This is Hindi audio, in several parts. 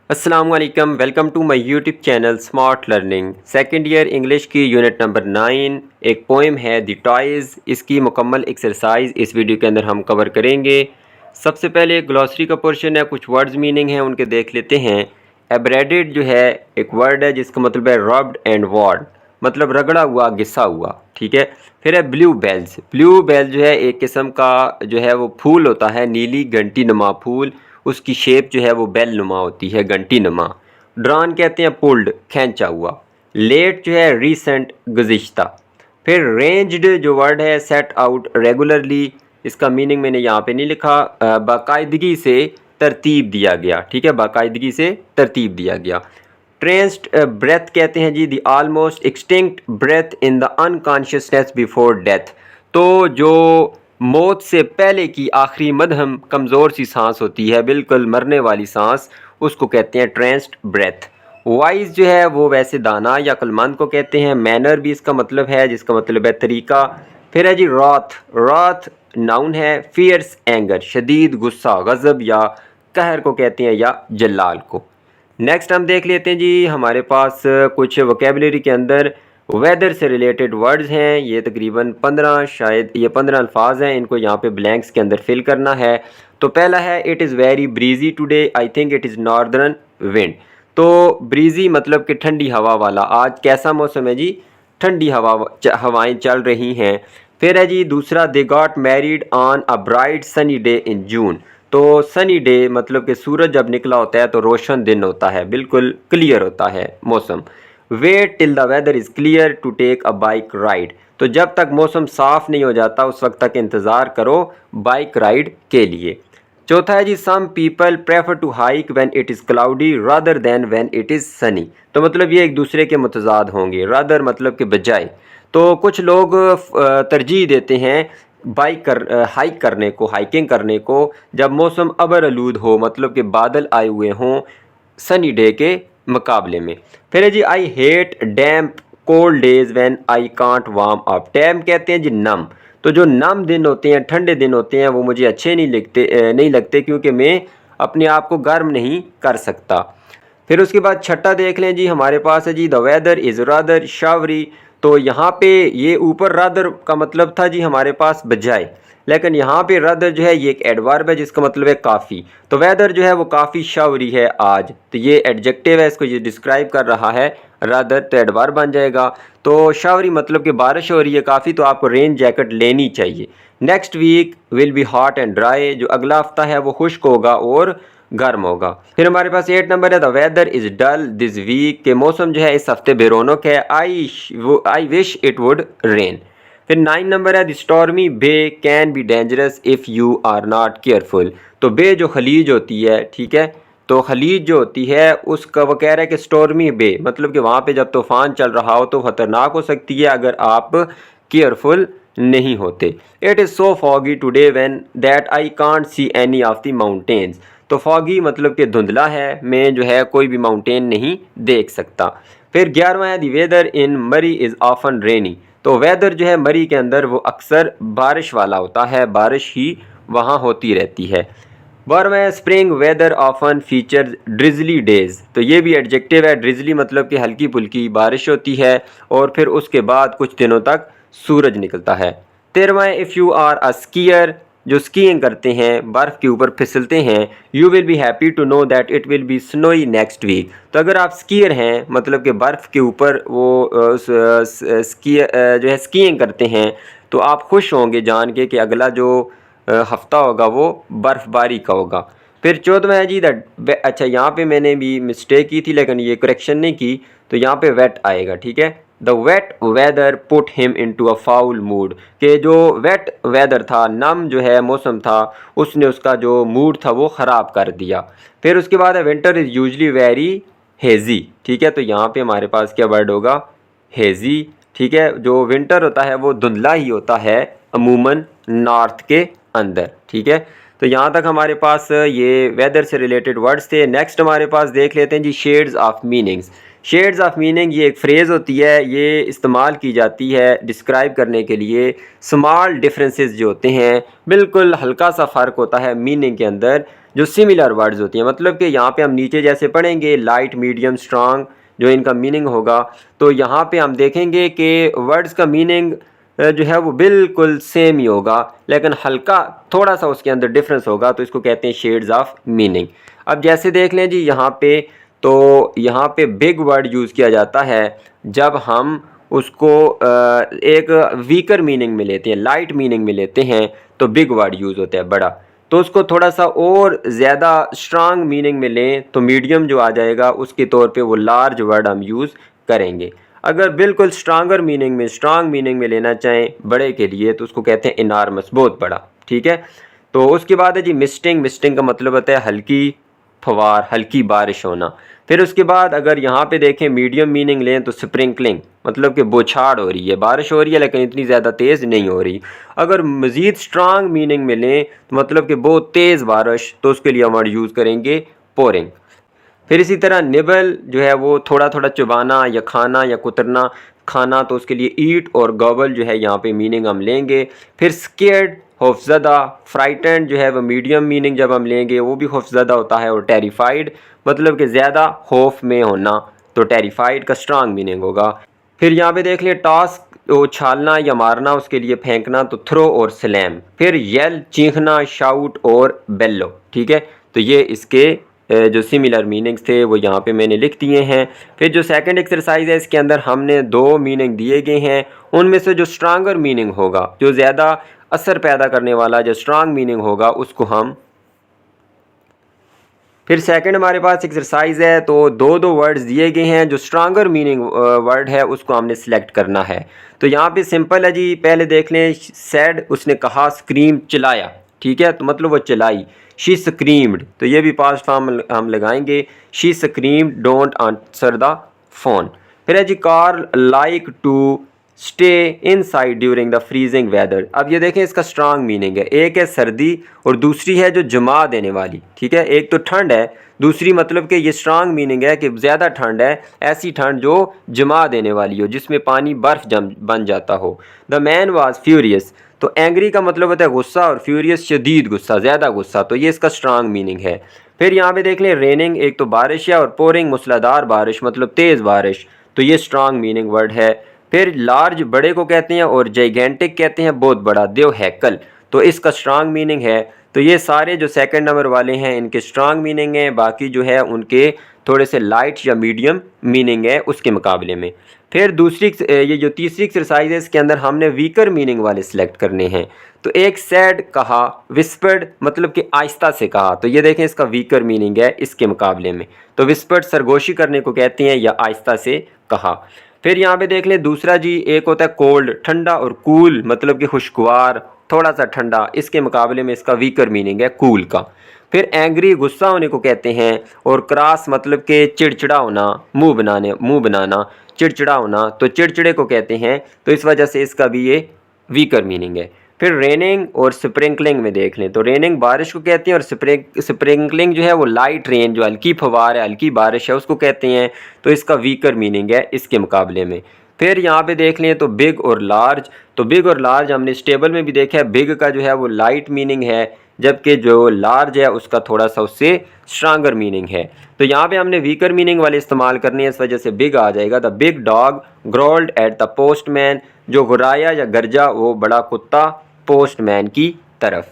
अस्सलामुअलैकुम, welcome to my YouTube channel smart learning. Second year English की यूनिट नंबर 9 एक पोएम है द टॉयज़। इसकी मुकम्मल एक्सरसाइज इस वीडियो के अंदर हम कवर करेंगे। सबसे पहले एक ग्लॉसरी का पोर्शन है, कुछ वर्ड्स मीनिंग है उनके देख लेते हैं। एब्रेडेड जो है एक वर्ड है जिसका मतलब है रब्ड एंड वॉर्ड, मतलब रगड़ा हुआ, घिसा हुआ, ठीक है। फिर है ब्लू बेल्स। ब्लू बेल जो है एक किस्म का जो है वो फूल होता है, नीली घंटी नुमा फूल, उसकी शेप जो है वो बेल नुमा होती है, घंटी नुमा। ड्रॉन कहते हैं पुल्ड, खींचा हुआ। लेट जो है रीसेंट, गुज़िश्ता। फिर रेंज्ड जो वर्ड है सेट आउट रेगुलरली, इसका मीनिंग मैंने यहाँ पे नहीं लिखा, बाकायदगी से तरतीब दिया गया, ठीक है, बाकायदगी से तरतीब दिया गया। ट्रेंस्ड ब्रेथ कहते हैं जी the almost extinct breath in the unconsciousness before death. तो जो मौत से पहले की आखिरी मध्यम कमज़ोर सी सांस होती है, बिल्कुल मरने वाली सांस, उसको कहते हैं ट्रेंस्ड ब्रेथ। वाइज जो है वो वैसे दाना या अक्लमंद को कहते हैं। मैनर भी इसका मतलब है, जिसका मतलब है तरीका। फिर है जी रॉथ। रॉथ नाउन है। फियर्स एंगर, शदीद गुस्सा, गज़ब या कहर को कहते हैं, या जलाल को। नेक्स्ट हम देख लेते हैं जी, हमारे पास कुछ वोकेबलरी के अंदर वेदर से रिलेटेड वर्ड्स हैं। ये तकरीबन 15, शायद ये 15 अल्फाज हैं, इनको यहाँ पे ब्लैंक्स के अंदर फिल करना है। तो पहला है it is very breezy today, I think it is northern wind. तो ब्रीजी मतलब कि ठंडी हवा वाला। आज कैसा मौसम है जी? ठंडी हवाएं चल रही हैं। फिर है जी दूसरा, they got married on a bright sunny day in June. तो सनी डे मतलब कि सूरज जब निकला होता है तो रोशन दिन होता है, बिल्कुल क्लियर होता है मौसम। Wait till the weather is clear to take a bike ride. तो जब तक मौसम साफ़ नहीं हो जाता उस वक्त तक इंतज़ार करो बाइक राइड के लिए। चौथा है जी, some people prefer to hike when it is cloudy rather than when it is sunny. तो मतलब ये एक दूसरे के मुतज़ाद होंगे। रादर मतलब कि बजाय। तो कुछ लोग तरजीह देते हैं हाइक करने को, हाइकिंग करने को जब मौसम अबर आलूद हो, मतलब कि बादल आए हुए हों, सनी डे के मुकाबले में। फिर है जी, I hate damp cold days when I can't warm up. Damp कहते हैं जी नम। तो जो नम दिन होते हैं, ठंडे दिन होते हैं, वो मुझे अच्छे नहीं लगते क्योंकि मैं अपने आप को गर्म नहीं कर सकता। फिर उसके बाद छठा देख लें जी, हमारे पास है जी द वेदर इज़ रादर शावरी। तो यहाँ पे ये ऊपर रादर का मतलब था जी हमारे पास बजाय, लेकिन यहाँ पे रादर जो है ये एक एडवर्ब है जिसका मतलब है काफ़ी। तो वेदर जो है वो काफ़ी शावरी है आज, तो ये एडजेक्टिव है, इसको ये डिस्क्राइब कर रहा है। रादर तो एडवर्ब बन जाएगा। तो शावरी मतलब कि बारिश हो रही है काफ़ी, तो आपको रेन जैकेट लेनी चाहिए। Next week will be hot and dry. जो अगला हफ्ता है वो खुश्क होगा और गर्म होगा। फिर हमारे पास 8 नंबर है the weather is dull this week. के मौसम जो है इस हफ्ते बेरोनक है। I wish it would rain. फिर 9 नंबर है the stormy bay can be dangerous if you are not careful. तो बे जो खलीज होती है, ठीक है, तो खलीज जो होती है उसका वो कह रहा है कि स्टॉर्मी बे मतलब कि वहाँ पे जब तूफ़ान चल रहा हो तो ख़तरनाक हो सकती है अगर आप केयरफुल नहीं होते। It is so foggy today when that I can't see any of the mountains. तो फॉगी मतलब कि धुंधला है, मैं जो है कोई भी माउंटेन नहीं देख सकता। फिर 11वां है दी वेदर इन मरी इज़ ऑफन रेनी। तो वेदर जो है मरी के अंदर वो अक्सर बारिश वाला होता है, बारिश ही वहाँ होती रहती है। 12वां है spring weather often feature drizzly days. तो ये भी एडजेक्टिव है। ड्रिजली मतलब कि हल्की फुल्की बारिश होती है और फिर उसके बाद कुछ दिनों तक सूरज निकलता है। 13वां है if you are a skier. जो स्कीइंग करते हैं, बर्फ़ के ऊपर फिसलते हैं, you will be happy to know that it will be snowy next week. तो अगर आप स्कीयर हैं मतलब कि बर्फ़ के ऊपर वो जो है स्कीइंग करते हैं, तो आप खुश होंगे जान के कि अगला जो हफ्ता होगा वो बर्फ़बारी का होगा। फिर 14वां है जी अच्छा यहाँ पे मैंने भी मिस्टेक की थी लेकिन ये करेक्शन नहीं की, तो यहाँ पे वेट आएगा, ठीक है। The wet weather put him into a foul mood. कि जो वेट वेदर था, नम जो है मौसम था, उसने उसका जो मूड था वो ख़राब कर दिया। फिर उसके बाद है विंटर इज़ यूजली वेरी हेज़ी, ठीक है। तो यहाँ पे हमारे पास क्या वर्ड होगा? हेज़ी, ठीक है। जो विंटर होता है वो धुंधला ही होता है अमूमन नॉर्थ के अंदर, ठीक है। तो यहाँ तक हमारे पास ये वेदर से रिलेटेड वर्ड्स थे। नेक्स्ट हमारे पास देख लेते हैं जी shades of meanings. Shades of meaning ये एक फ्रेज़ होती है, ये इस्तेमाल की जाती है डिस्क्राइब करने के लिए स्मॉल डिफरेंसेस जो होते हैं, बिल्कुल हल्का सा फ़र्क होता है मीनिंग के अंदर, जो सिमिलर वर्ड्स होती हैं, मतलब कि यहाँ पे हम नीचे जैसे पढ़ेंगे लाइट, मीडियम, स्ट्रांग, जो इनका मीनिंग होगा, तो यहाँ पे हम देखेंगे कि वर्ड्स का मीनिंग जो है वो बिल्कुल सेम ही होगा, लेकिन हल्का थोड़ा सा उसके अंदर डिफरेंस होगा, तो इसको कहते हैं शेड्स ऑफ मीनिंग। अब जैसे देख लें जी यहाँ पे, तो यहाँ पे बिग वर्ड यूज़ किया जाता है जब हम उसको एक वीकर मीनिंग में लेते हैं, लाइट मीनिंग में लेते हैं, तो बिग वर्ड यूज़ होता है बड़ा। तो उसको थोड़ा सा और ज़्यादा स्ट्रांग मीनिंग में लें तो मीडियम जो आ जाएगा, उसके तौर पे वो लार्ज वर्ड हम यूज़ करेंगे। अगर बिल्कुल स्ट्रांगर मीनिंग में, स्ट्रांग मीनिंग में लेना चाहें बड़े के लिए, तो उसको कहते हैं इनार्मस, बहुत बड़ा। ठीक है, तो उसके बाद है जी मिस्टिंग। मिस्टिंग का मतलब होता है हल्की फवार, हल्की बारिश होना। फिर उसके बाद अगर यहाँ पे देखें मीडियम मीनिंग लें तो स्प्रिंकलिंग, मतलब कि बौछार हो रही है, बारिश हो रही है लेकिन इतनी ज़्यादा तेज़ नहीं हो रही। अगर मज़ीद स्ट्रांग मीनिंग में लें तो मतलब कि बहुत तेज़ बारिश, तो उसके लिए हम वर्ड यूज़ करेंगे पोरिंग। फिर इसी तरह निबल जो है वो थोड़ा थोड़ा चबाना या खाना या कुतरना, खाना, तो उसके लिए ईट और गॉबल जो है यहाँ पे मीनिंग हम लेंगे। फिर स्केर्ड, खौफज़दा, फ्राइटेंड जो है वो मीडियम मीनिंग जब हम लेंगे वो भी खौफज़दा होता है। और टेरिफाइड मतलब कि ज़्यादा खौफ में होना, तो टेरिफाइड का स्ट्रांग मीनिंग होगा। फिर यहाँ पे देख लें टास्क, उछालना या मारना, उसके लिए फेंकना, तो थ्रो और स्लैम। फिर येल, चीखना, शाउट और बेल्लो। ठीक है, तो ये इसके जो सिमिलर मीनिंग्स थे वो यहाँ पे मैंने लिख दिए हैं। फिर जो सेकंड एक्सरसाइज है इसके अंदर हमने दो मीनिंग दिए गए हैं, उनमें से जो स्ट्रांगर मीनिंग होगा, जो ज़्यादा असर पैदा करने वाला जो स्ट्रांग मीनिंग होगा, उसको हम। फिर सेकंड हमारे पास एक्सरसाइज है, तो दो दो वर्ड्स दिए गए हैं, जो स्ट्रांगर मीनिंग वर्ड है उसको हमने सिलेक्ट करना है। तो यहाँ पे सिंपल है जी, पहले देख लें। सैड, उसने कहा, स्क्रीम, चिल्लाया। ठीक है, तो मतलब वो चिल्लाई। शी स्क्रीम्ड, तो ये भी पास्ट फॉर्म हम लगाएंगे, she screamed don't answer the phone. फिर है जी car like to stay inside during the freezing weather. अब ये देखें इसका स्ट्रांग मीनिंग है, एक है सर्दी और दूसरी है जो जमा देने वाली। ठीक है, एक तो ठंड है, दूसरी मतलब कि ये स्ट्रांग मीनिंग है कि ज़्यादा ठंड है, ऐसी ठंड जो जमा देने वाली हो, जिसमें पानी बर्फ़ जम बन जाता हो। द मैन वाज फ्यूरियस, तो एंग्री का मतलब होता है गुस्सा, और फ्यूरियस शदीद गुस्सा, ज़्यादा गुस्सा, तो ये इसका स्ट्रांग मीनिंग है। फिर यहाँ पे देख लें रेनिंग, एक तो बारिश है, और पोरिंग मूसलाधार बारिश, मतलब तेज़ बारिश, तो ये स्ट्रांग मीनिंग वर्ड है। फिर लार्ज बड़े को कहते हैं, और जाइगेंटिक कहते हैं बहुत बड़ा, देव हैकल, तो इसका स्ट्रांग मीनिंग है। तो ये सारे जो सेकंड नंबर वाले हैं इनके स्ट्रांग मीनिंग है, बाकी जो है उनके थोड़े से लाइट या मीडियम मीनिंग है उसके मुकाबले में। फिर दूसरी, ये जो तीसरी एक्सरसाइज है इसके अंदर हमने वीकर मीनिंग वाले सिलेक्ट करने हैं। तो एक सैड कहा, विस्पर्ड मतलब कि आहिस्ता से कहा, तो ये देखें इसका वीकर मीनिंग है इसके मुकाबले में। तो विस्पर्ड सरगोशी करने को कहते हैं या आहिस्ता से कहा। फिर यहाँ पे देख लें दूसरा जी, एक होता है कोल्ड, ठंडा, और कूल मतलब कि खुशगवार, थोड़ा सा ठंडा, इसके मुकाबले में इसका वीकर मीनिंग है कूल का। फिर एंग्री गुस्सा होने को कहते हैं, और क्रॉस मतलब कि चिड़चिड़ा होना, मुंह बनाना, चिड़चिड़ा होना, तो चिड़चिड़े को कहते हैं, तो इस वजह से इसका भी ये वीकर मीनिंग है। फिर रेनिंग और स्प्रिंकलिंग में देख लें, तो रेनिंग बारिश को कहते हैं, और स्प्रिंकलिंग जो है वो लाइट रेन, जो हल्की फवार है, हल्की बारिश है, उसको कहते हैं, तो इसका वीकर मीनिंग है इसके मुकाबले में। फिर यहाँ पे देख लें तो बिग और लार्ज, तो बिग और लार्ज हमने स्टेबल में भी देखा है, बिग का जो है वो लाइट मीनिंग है, जबकि जो लार्ज है उसका थोड़ा सा उससे स्ट्रांगर मीनिंग है। तो यहाँ पे हमने वीकर मीनिंग वाले इस्तेमाल करने हैं, इस वजह से बिग आ जाएगा। The big dog growled at the postman, जो गुर्राया या गरजा वो बड़ा कुत्ता पोस्टमैन की तरफ।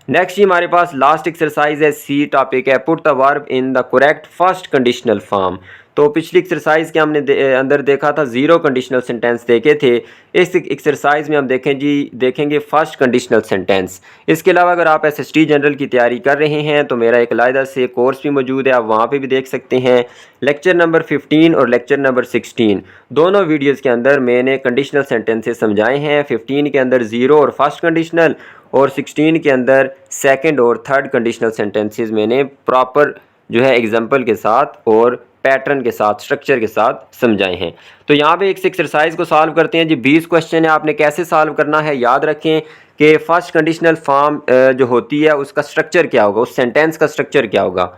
नेक्स्ट ही हमारे पास लास्ट एक्सरसाइज है, सी टॉपिक है, put the verb in the correct first conditional form. तो पिछली एक्सरसाइज के हमने अंदर देखा था ज़ीरो कंडीशनल सेंटेंस देखे थे, इस एक्सरसाइज में हम देखेंगे फर्स्ट कंडीशनल सेंटेंस। इसके अलावा अगर आप SST जनरल की तैयारी कर रहे हैं तो मेरा एक अलग से कोर्स भी मौजूद है, आप वहाँ पे भी देख सकते हैं। लेक्चर नंबर 15 और लेक्चर नंबर 16 दोनों वीडियोज़ के अंदर मैंने कंडीशनल सेंटेंसेस समझाए हैं। 15 के अंदर ज़ीरो और फर्स्ट कंडीशनल, और 16 के अंदर सेकंड और थर्ड कंडीशनल सेंटेंसेस मैंने प्रॉपर जो है एग्जांपल के साथ और पैटर्न के साथ, स्ट्रक्चर के साथ समझाए हैं। तो यहाँ पे एक एक्सरसाइज को सॉल्व करते हैं जी। 20 क्वेश्चन है, आपने कैसे सॉल्व करना है याद रखें कि फर्स्ट कंडीशनल फॉर्म जो होती है उसका स्ट्रक्चर क्या होगा, उस सेंटेंस का स्ट्रक्चर क्या होगा।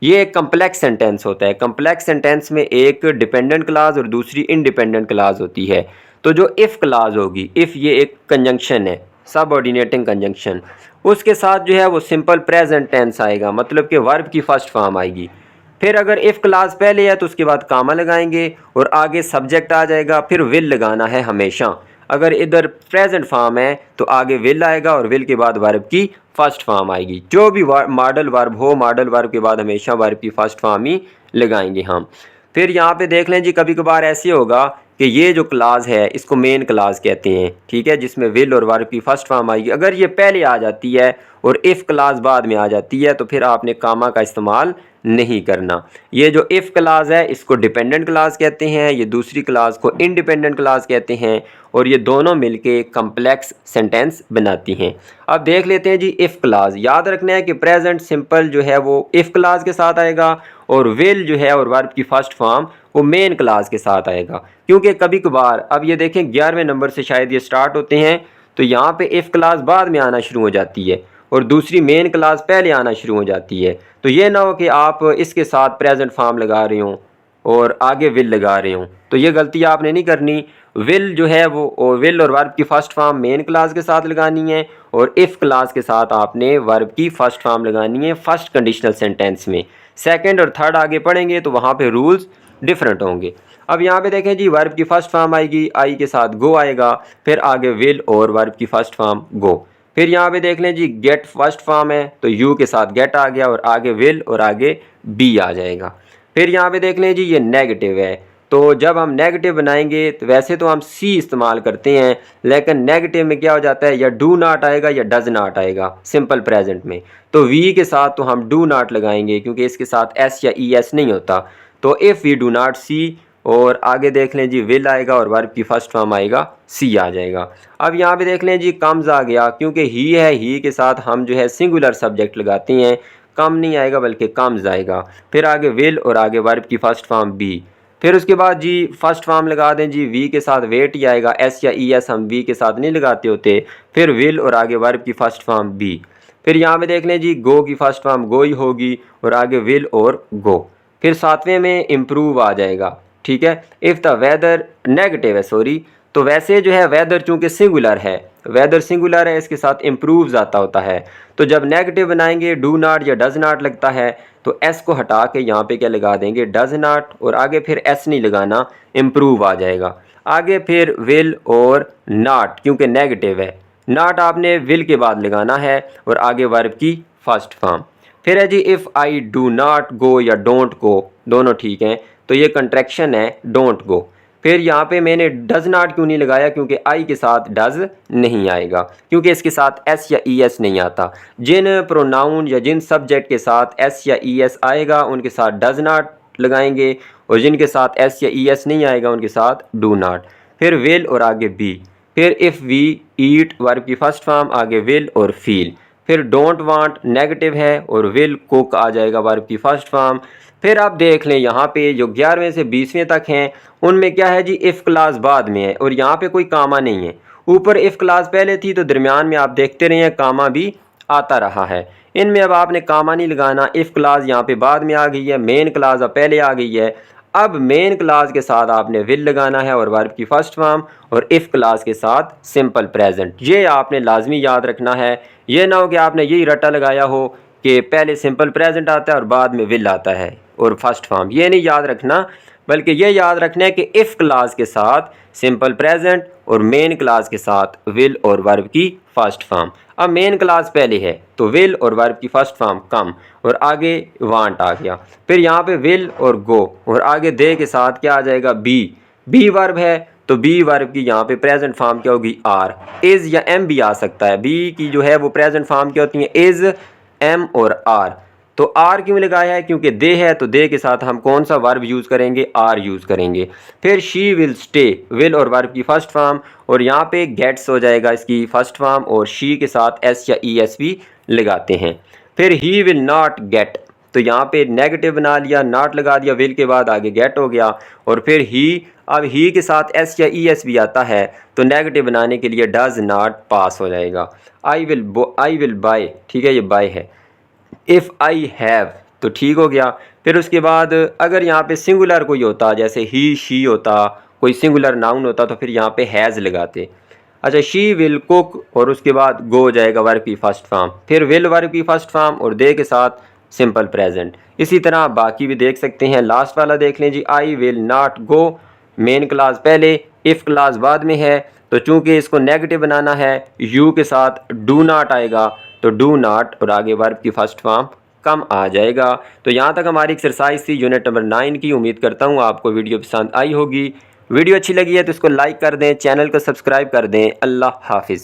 ये एक कम्प्लेक्स सेंटेंस होता है। कम्प्लेक्स सेंटेंस में एक डिपेंडेंट क्लाज और दूसरी इंडिपेंडेंट क्लाज होती है। तो जो इफ़ क्लाज होगी, इफ़ ये एक कंजंक्शन है, सबऑर्डिनेटिंग कंजंक्शन, उसके साथ जो है वो सिंपल प्रेजेंट टेंस आएगा, मतलब कि वर्ब की फर्स्ट फॉर्म आएगी। फिर अगर इफ़ क्लास पहले है तो उसके बाद कामा लगाएंगे और आगे सब्जेक्ट आ जाएगा, फिर विल लगाना है हमेशा। अगर इधर प्रेजेंट फॉर्म है तो आगे विल आएगा और विल के बाद वर्ब की फर्स्ट फॉर्म आएगी। जो भी मॉडल वर्ब हो, मॉडल वर्ब के बाद हमेशा वर्ब की फर्स्ट फॉर्म ही लगाएंगे हम। फिर यहाँ पे देख लें जी, कभी कभार ऐसे होगा कि ये जो क्लास है इसको मेन क्लास कहते हैं, ठीक है, जिसमें विल और वर्ब की फर्स्ट फॉर्म आएगी। अगर ये पहले आ जाती है और इफ़ क्लास बाद में आ जाती है तो फिर आपने कामा का इस्तेमाल नहीं करना। ये जो इफ़ क्लास है इसको डिपेंडेंट क्लास कहते हैं, ये दूसरी क्लास को इंडिपेंडेंट क्लास कहते हैं, और ये दोनों मिलके कम्प्लेक्स सेंटेंस बनाती हैं। अब देख लेते हैं जी इफ़ क्लास। याद रखना है कि प्रेजेंट सिंपल जो है वो इफ़ क्लास के साथ आएगा और विल जो है और वर्ब की फर्स्ट फॉर्म वो मेन क्लास के साथ आएगा। क्योंकि कभी कभार, अब ये देखें 11वें नंबर से शायद ये स्टार्ट होते हैं, तो यहाँ पे इफ़ क्लास बाद में आना शुरू हो जाती है और दूसरी मेन क्लास पहले आना शुरू हो जाती है। तो ये ना हो कि आप इसके साथ प्रेजेंट फॉर्म लगा रहे हों और आगे विल लगा रहे हों, तो ये गलती आपने नहीं करनी। विल जो है वो विल और वर्ब की फर्स्ट फॉर्म मेन क्लास के साथ लगानी है और इफ़ क्लास के साथ आपने वर्ब की फर्स्ट फॉर्म लगानी है फर्स्ट कंडीशनल सेंटेंस में। सेकंड और थर्ड आगे पढ़ेंगे तो वहाँ पे रूल्स डिफरेंट होंगे। अब यहाँ पे देखें जी, वर्ब की फर्स्ट फॉर्म आएगी, आई के साथ गो आएगा, फिर आगे विल और वर्ब की फर्स्ट फॉर्म गो। फिर यहाँ पे देख लें जी, गेट फर्स्ट फॉर्म है तो यू के साथ गेट आ गया और आगे विल और आगे बी आ जाएगा। फिर यहाँ पे देख लें जी, ये नेगेटिव है, तो जब हम नेगेटिव बनाएंगे तो वैसे तो हम सी इस्तेमाल करते हैं, लेकिन नेगेटिव में क्या हो जाता है, या डू नॉट आएगा या डज नॉट आएगा सिंपल प्रेजेंट में। तो वी के साथ तो हम डू नॉट लगाएंगे क्योंकि इसके साथ एस या ई एस नहीं होता। तो इफ़ वी डू नॉट सी, और आगे देख लें जी विल आएगा और वर्ब की फर्स्ट फॉर्म आएगा सी आ जाएगा। अब यहाँ पे देख लें जी, कम्स आ गया, क्योंकि ही है, ही के साथ हम जो है सिंगुलर सब्जेक्ट लगाते हैं, कम नहीं आएगा बल्कि कम्स आएगा। फिर आगे विल और आगे वर्ब की फर्स्ट फॉर्म बी। फिर उसके बाद जी फर्स्ट फॉर्म लगा दें जी, वी के साथ वेट ही आएगा, एस या ई एस हम वी के साथ नहीं लगाते होते। फिर विल और आगे वर्ब की फर्स्ट फॉर्म बी। फिर यहाँ पे देख लें जी, गो की फर्स्ट फॉर्म गो ही होगी और आगे विल और गो। फिर सातवें में इम्प्रूव आ जाएगा, ठीक है। इफ़ द वेदर नेगेटिव है, सॉरी, तो वैसे जो है वेदर चूँकि सिंगुलर है, वेदर सिंगुलर है, इसके साथ इम्प्रूव्स आता होता है। तो जब नेगेटिव बनाएंगे डू नॉट या डज नॉट लगता है तो एस को हटा के यहाँ पे क्या लगा देंगे, डज नॉट, और आगे फिर एस नहीं लगाना, इम्प्रूव आ जाएगा। आगे फिर विल और नॉट, क्योंकि नेगेटिव है, नॉट आपने विल के बाद लगाना है और आगे वर्ब की फर्स्ट फॉर्म। फिर है जी, if I do not go या डोंट गो, दोनों ठीक हैं, तो ये कंट्रैक्शन है डोंट गो। फिर यहाँ पे मैंने डज नॉट क्यों नहीं लगाया, क्योंकि आई के साथ डज नहीं आएगा, क्योंकि इसके साथ एस या ई एस नहीं आता। जिन प्रोनाउन या जिन सब्जेक्ट के साथ एस या ई एस आएगा उनके साथ डज नॉट लगाएंगे, और जिनके साथ एस या ई एस नहीं आएगा उनके साथ डू नॉट। फिर विल और आगे बी। फिर इफ़ वी ईट वर्ब की फर्स्ट फॉर्म, आगे विल और फील। फिर डोंट वांट नेगेटिव है और विल कुक आ जाएगा वर्ब की फर्स्ट फॉर्म। फिर आप देख लें यहाँ पे जो 11वें से 20वें तक हैं उनमें क्या है जी, इफ़ क्लास बाद में है और यहाँ पे कोई कामा नहीं है। ऊपर इफ़ क्लास पहले थी तो दरमियान में आप देखते रहे हैं कामा भी आता रहा है। इनमें अब आपने कामा नहीं लगाना, इफ़ क्लास यहाँ पे बाद में आ गई है, मेन क्लास अब पहले आ गई है। अब मेन क्लास के साथ आपने विल लगाना है और वर्ब की फर्स्ट फॉर्म, और इफ़ क्लास के साथ सिंपल प्रेजेंट। ये आपने लाजमी याद रखना है। ये ना हो कि आपने यही रट्टा लगाया हो कि पहले सिंपल प्रेजेंट आता है और बाद में विल आता है और फर्स्ट फॉर्म। ये नहीं याद रखना, बल्कि ये याद रखना है कि इफ़ क्लास के साथ सिंपल प्रेजेंट और मेन क्लास के साथ विल और वर्ब की फर्स्ट फॉर्म। अब मेन क्लास पहले है तो विल और वर्ब की फर्स्ट फॉर्म कम और आगे वांट आ गया। फिर यहाँ पे विल और गो और आगे दे के साथ क्या आ जाएगा, बी। बी वर्ब है तो बी वर्ब की यहाँ पे प्रेजेंट फॉर्म क्या होगी, आर। इज़ या एम भी आ सकता है, बी की जो है वो प्रेजेंट फॉर्म क्या होती है, इज़, एम और आर। तो आर क्यों लगाया है, क्योंकि दे है तो दे के साथ हम कौन सा वर्ब यूज़ करेंगे, आर यूज़ करेंगे। फिर शी विल स्टे, विल और वर्ब की फर्स्ट फॉर्म, और यहाँ पे गेट्स हो जाएगा इसकी फर्स्ट फॉर्म, और शी के साथ एस या ई एस भी लगाते हैं। फिर ही विल नॉट गेट, तो यहाँ पे नेगेटिव बना लिया, नॉट लगा दिया, विल के बाद आगे गेट हो गया। और फिर ही, अब ही के साथ एस या ई एस भी आता है तो नेगेटिव बनाने के लिए डज नॉट पास हो जाएगा। आई विल बाय, ठीक है, ये बाय है। इफ़ आई हैव तो ठीक हो गया। फिर उसके बाद अगर यहाँ पे सिंगुलर कोई होता, जैसे ही शी होता, कोई सिंगुलर नाउन होता, तो फिर यहाँ पे हैज़ लगाते। अच्छा, शी विल कुक और उसके बाद गो हो जाएगा वर्ब की फर्स्ट फॉर्म, फिर विल वर्ब की फर्स्ट फॉर्म और दे के साथ सिंपल प्रेजेंट। इसी तरह बाकी भी देख सकते हैं। लास्ट वाला देख लें जी, I will not go, main clause पहले, इफ़ क्लास बाद में है, तो चूंकि इसको नेगेटिव बनाना है यू के साथ डू नॉट आएगा, तो डू नॉट और आगे वर्ब की फर्स्ट फॉर्म कम आ जाएगा। तो यहाँ तक हमारी एक्सरसाइज थी यूनिट नंबर 9 की। उम्मीद करता हूँ आपको वीडियो पसंद आई होगी। वीडियो अच्छी लगी है तो इसको लाइक कर दें, चैनल को सब्सक्राइब कर दें। अल्लाह हाफिज़।